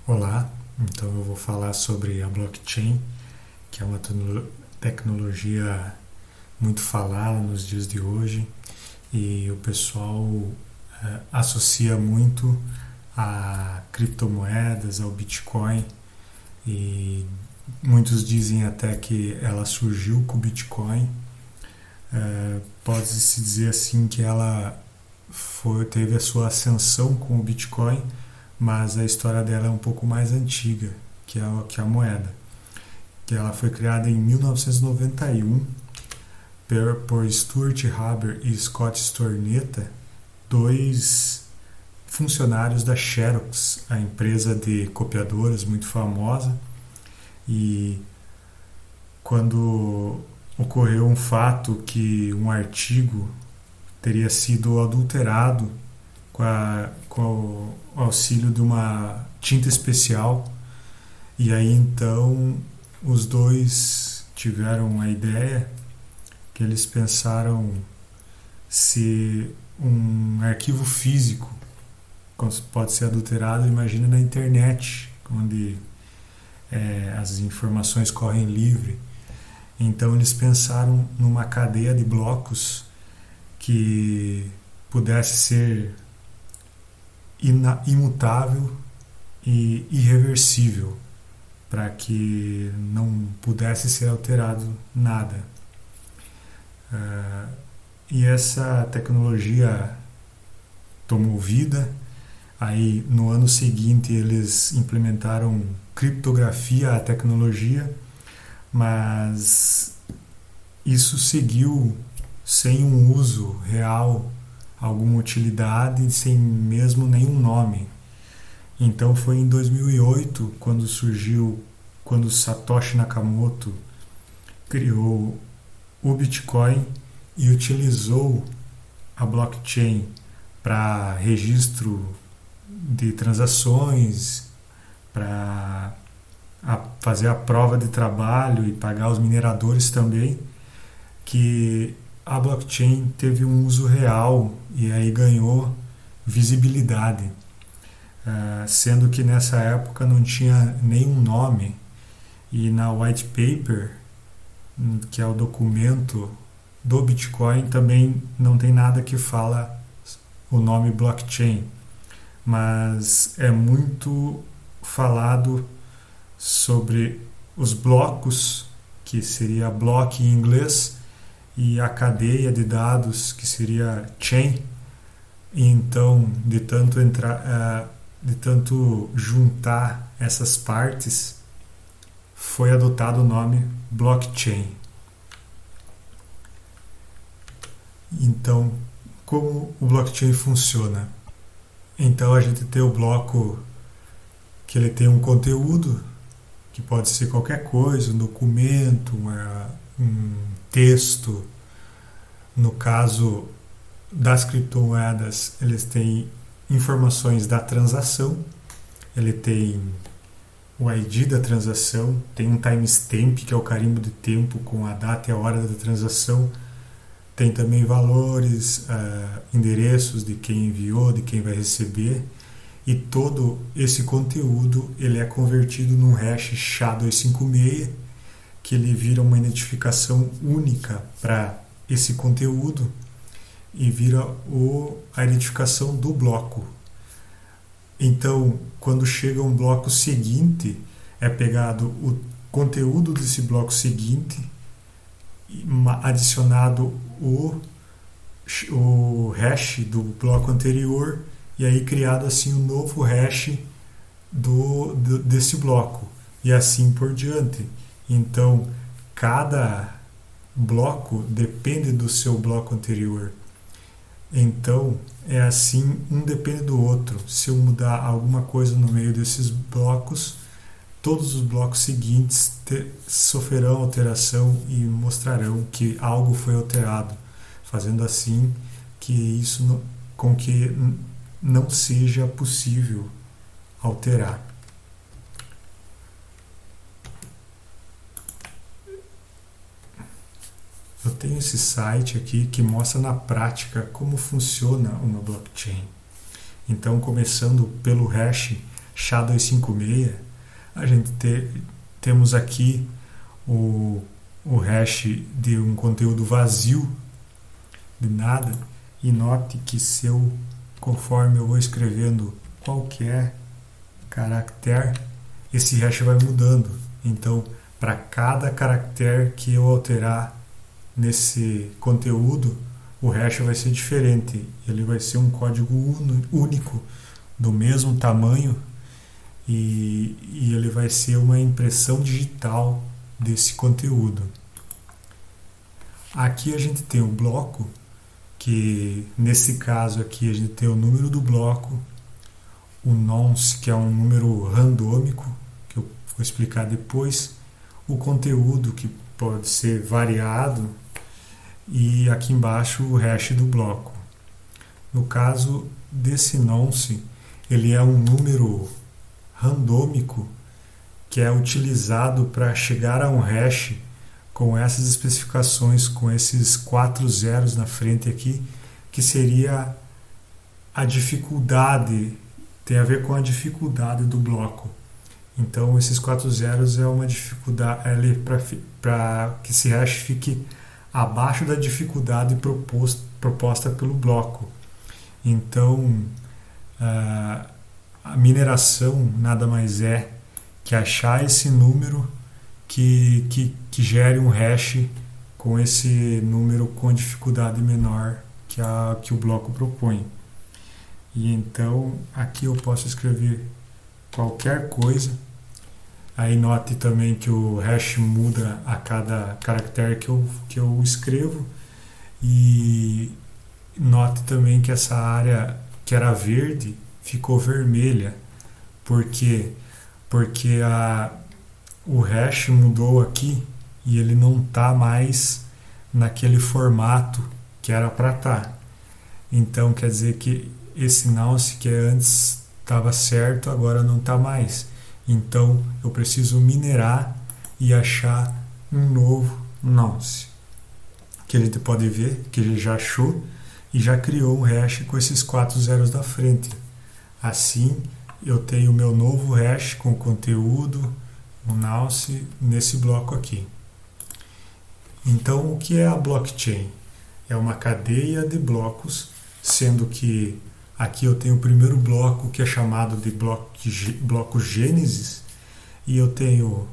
Olá, então eu vou falar sobre a blockchain, que é uma tecnologia muito falada nos dias de hoje e o pessoal associa muito a criptomoedas, ao Bitcoin e muitos dizem até que ela surgiu com o Bitcoin. Pode-se dizer assim que ela teve a sua ascensão com o Bitcoin, mas a história dela é um pouco mais antiga que a moeda. Que ela foi criada em 1991 por Stuart Haber e Scott Stornetta, dois funcionários da Xerox, a empresa de copiadoras muito famosa. E quando ocorreu um fato que um artigo teria sido adulterado com o auxílio de uma tinta especial. E aí então os dois tiveram a ideia que eles pensaram se um arquivo físico pode ser adulterado, imagina na internet, onde as informações correm livre. Então eles pensaram numa cadeia de blocos que pudesse ser imutável e irreversível, para que não pudesse ser alterado nada. E essa tecnologia tomou vida. Aí no ano seguinte eles implementaram criptografia à tecnologia, mas isso seguiu sem um uso real, alguma utilidade, sem mesmo nenhum nome. Então foi em 2008 quando Satoshi Nakamoto criou o Bitcoin e utilizou a blockchain para registro de transações, para fazer a prova de trabalho e pagar os mineradores também, que a blockchain teve um uso real e aí ganhou visibilidade, sendo que nessa época não tinha nenhum nome, e na white paper, que é o documento do Bitcoin, também não tem nada que fala o nome blockchain, mas é muito falado sobre os blocos, que seria block em inglês, e a cadeia de dados, que seria chain. E então, de tanto juntar essas partes, foi adotado o nome blockchain. Então, como o blockchain funciona? Então a gente tem o bloco que ele tem um conteúdo, que pode ser qualquer coisa, um documento, um texto. No caso das criptomoedas, eles têm informações da transação, ele tem o ID da transação, tem um timestamp, que é o carimbo de tempo com a data e a hora da transação, tem também valores, endereços de quem enviou, de quem vai receber, e todo esse conteúdo ele é convertido num hash SHA-256, que ele vira uma identificação única para esse conteúdo e vira a identificação do bloco. Então, quando chega um bloco seguinte, é pegado o conteúdo desse bloco seguinte, adicionado o hash do bloco anterior, e aí criado assim um novo hash desse bloco, e assim por diante. Então, cada bloco depende do seu bloco anterior. Então, é assim, um depende do outro. Se eu mudar alguma coisa no meio desses blocos, todos os blocos seguintes sofrerão alteração e mostrarão que algo foi alterado, fazendo assim com que não seja possível alterar. Eu tenho esse site aqui que mostra na prática como funciona uma blockchain. Então, começando pelo hash, SHA-256, a gente temos aqui o hash de um conteúdo vazio, de nada, e note que conforme eu vou escrevendo qualquer caractere, esse hash vai mudando. Então, para cada caractere que eu alterar nesse conteúdo, o hash vai ser diferente. Ele vai ser um código único, do mesmo tamanho, e ele vai ser uma impressão digital desse conteúdo. Aqui a gente tem o bloco, que nesse caso aqui a gente tem o número do bloco, o nonce, que é um número randômico, que eu vou explicar depois, o conteúdo, que pode ser variado, e aqui embaixo o hash do bloco. No caso desse nonce, ele é um número randômico que é utilizado para chegar a um hash com essas especificações, com esses 4 zeros na frente aqui, que seria a dificuldade, tem a ver com a dificuldade do bloco. Então esses 4 zeros é uma dificuldade para que esse hash fique abaixo da dificuldade proposta pelo bloco. Então a mineração nada mais é que achar esse número que gere um hash com esse número com dificuldade menor que o bloco propõe. E então aqui eu posso escrever qualquer coisa. Aí note também que o hash muda a cada caractere que eu escrevo. E note também que essa área que era verde ficou vermelha. Por quê? Porque o hash mudou aqui e ele não está mais naquele formato que era para estar. Então quer dizer que esse nonce que antes estava certo, agora não está mais. Então eu preciso minerar e achar um novo nonce. Que a gente pode ver que ele já achou e já criou um hash com esses 4 zeros da frente. Assim eu tenho o meu novo hash com conteúdo, o nonce, nesse bloco aqui. Então o que é a blockchain? É uma cadeia de blocos, sendo que aqui eu tenho o primeiro bloco, que é chamado de bloco Gênesis, e eu tenho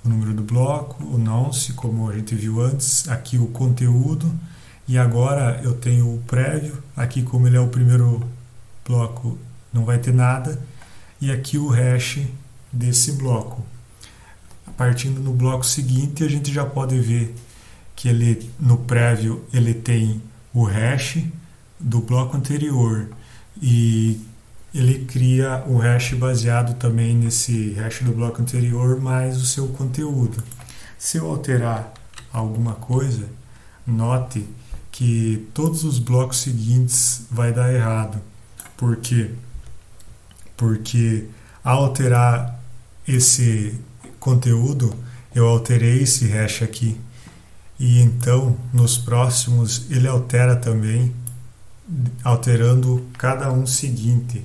o número do bloco, o nonce, como a gente viu antes, aqui o conteúdo, e agora eu tenho o prévio, aqui como ele é o primeiro bloco, não vai ter nada, e aqui o hash desse bloco. Partindo no bloco seguinte, a gente já pode ver que ele, no prévio, ele tem o hash do bloco anterior e ele cria o hash baseado também nesse hash do bloco anterior mais o seu conteúdo. Se eu alterar alguma coisa, note que todos os blocos seguintes vai dar errado. Por quê? Porque ao alterar esse conteúdo, eu alterei esse hash aqui. E então, nos próximos, ele altera também, alterando cada um seguinte,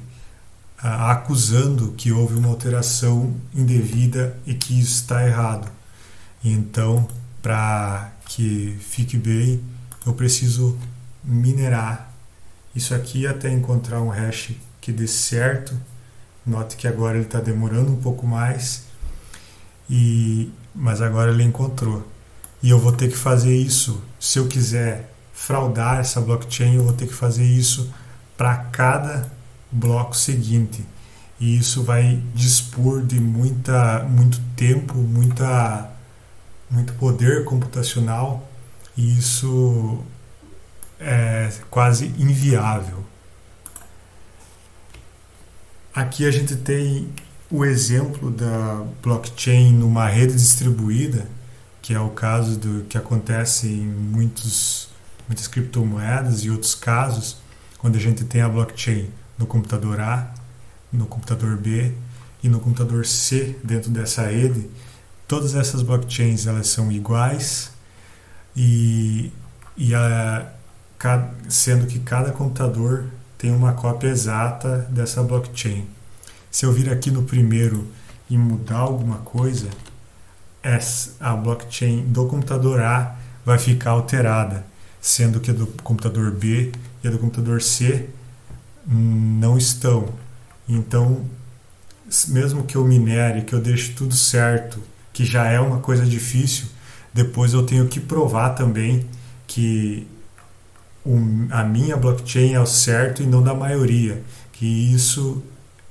acusando que houve uma alteração indevida e que isso está errado. E então, para que fique bem, eu preciso minerar isso aqui até encontrar um hash que dê certo. Note que agora ele está demorando um pouco mais, mas agora ele encontrou. E eu vou ter que fazer isso, se eu quiser fraudar essa blockchain, eu vou ter que fazer isso para cada bloco seguinte. E isso vai dispor de muito tempo, muito poder computacional, e isso é quase inviável. Aqui a gente tem o exemplo da blockchain numa rede distribuída, que é o caso do que acontece em muitas criptomoedas e outros casos, onde a gente tem a blockchain no computador A, no computador B e no computador C dentro dessa rede. Todas essas blockchains elas são iguais sendo que cada computador tem uma cópia exata dessa blockchain. Se eu vir aqui no primeiro e mudar alguma coisa, a blockchain do computador A vai ficar alterada, sendo que a do computador B e a do computador C não estão. Então, mesmo que eu minere, que eu deixe tudo certo, que já é uma coisa difícil, depois eu tenho que provar também que a minha blockchain é o certo e não da maioria, que isso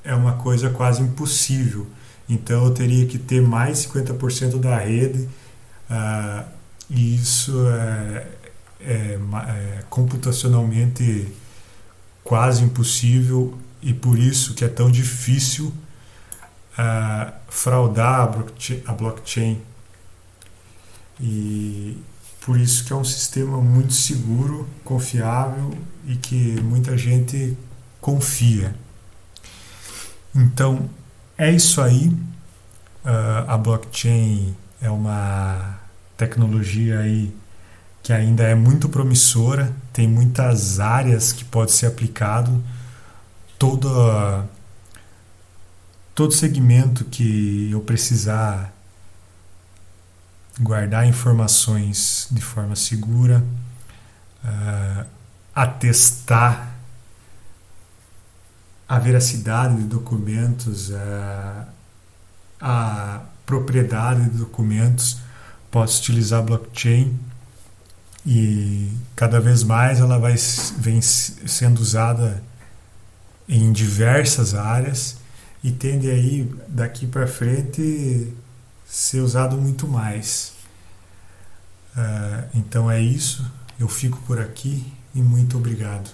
é uma coisa quase impossível. Então eu teria que ter mais 50% da rede, e isso é computacionalmente quase impossível, e por isso que é tão difícil fraudar a blockchain. E por isso que é um sistema muito seguro, confiável e que muita gente confia. Então, é isso aí. A blockchain é uma tecnologia aí que ainda é muito promissora, tem muitas áreas que pode ser aplicado, todo segmento que eu precisar guardar informações de forma segura, atestar a veracidade de documentos, a propriedade de documentos, posso utilizar blockchain, e cada vez mais ela vem sendo usada em diversas áreas e tende aí daqui para frente ser usado muito mais. Então é isso, eu fico por aqui e muito obrigado.